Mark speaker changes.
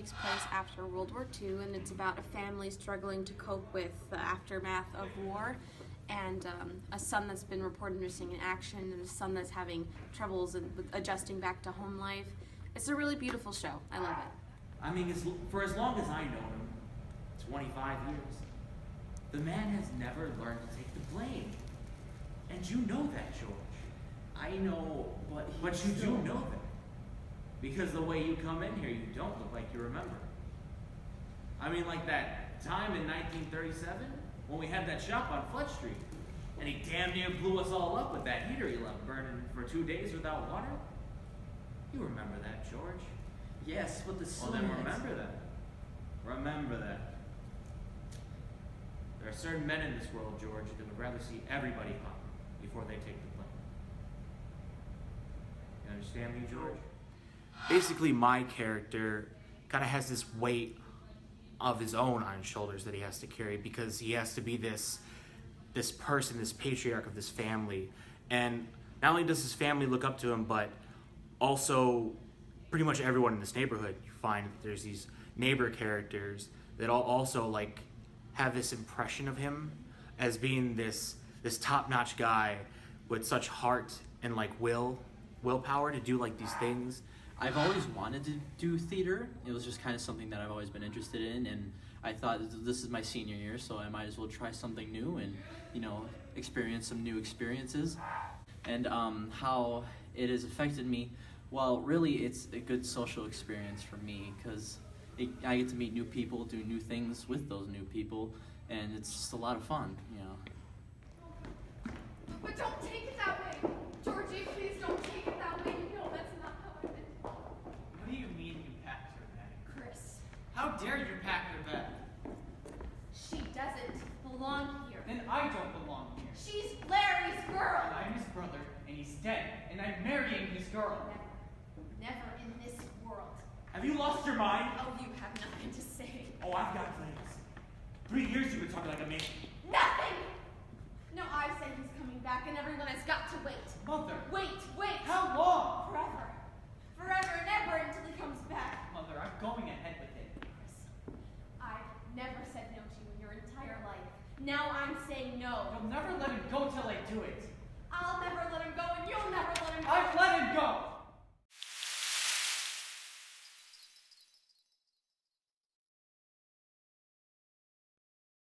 Speaker 1: takes place after World War II, and it's about a family struggling to cope with the aftermath of war, and a son that's been reported missing in action, and a son that's having troubles with adjusting back to home life. It's a really beautiful show. I love it.
Speaker 2: I mean, for as long as I know him, 25 years, the man has never learned to take the blame. And you know that, George.
Speaker 3: I know, but
Speaker 2: you do know that. Because the way you come in here, you don't look like you remember. I mean, like that time in 1937 when we had that shop on Flood Street, and he damn near blew us all up with that heater he left burning for 2 days without water. You remember that, George?
Speaker 3: Yes, but the
Speaker 2: Well, then remember that. Remember that. There are certain men in this world, George, that would rather see everybody hung before they take the blame. You understand me, George? Basically, my character kind of has this weight of his own on his shoulders that he has to carry because he has to be this person, this patriarch of this family. And not only does his family look up to him, but also pretty much everyone in this neighborhood. You find that there's these neighbor characters that all also like have this impression of him as being this top-notch guy with such heart and like willpower to do like these things.
Speaker 3: I've always wanted to do theater. It was just kind of something that I've always been interested in, and I thought this is my senior year, so I might as well try something new and, experience some new experiences. And how it has affected me, well, really it's a good social experience for me because I get to meet new people, do new things with those new people, and it's just a lot of fun,
Speaker 4: But don't take it that way! Georgie, please don't take it that way. You know that's not how I meant it.
Speaker 5: What do you mean you packed her bag?
Speaker 4: Chris,
Speaker 5: How dare you pack her bag?
Speaker 4: she doesn't belong here.
Speaker 5: Then I don't belong here.
Speaker 4: She's Larry's girl!
Speaker 5: And I'm his brother, and he's dead, and I'm marrying his girl.
Speaker 4: Never in this world.
Speaker 2: Have you lost your mind?
Speaker 4: Oh, you have nothing to say.
Speaker 2: Oh, I've got plans. 3 years you've been talking like a man.
Speaker 4: Nothing! No, I say he's coming back, and everyone has got to wait.
Speaker 5: Mother!
Speaker 4: Wait!
Speaker 5: How long?
Speaker 4: Forever. Forever and ever until he comes back.
Speaker 5: Mother, I'm going ahead with it.
Speaker 4: Chris, I've never said no to you in your entire life. Now I'm saying no.
Speaker 5: You'll never let him go till I do it.
Speaker 4: I'll never let him go, and you'll never let him go.
Speaker 5: I've let him go!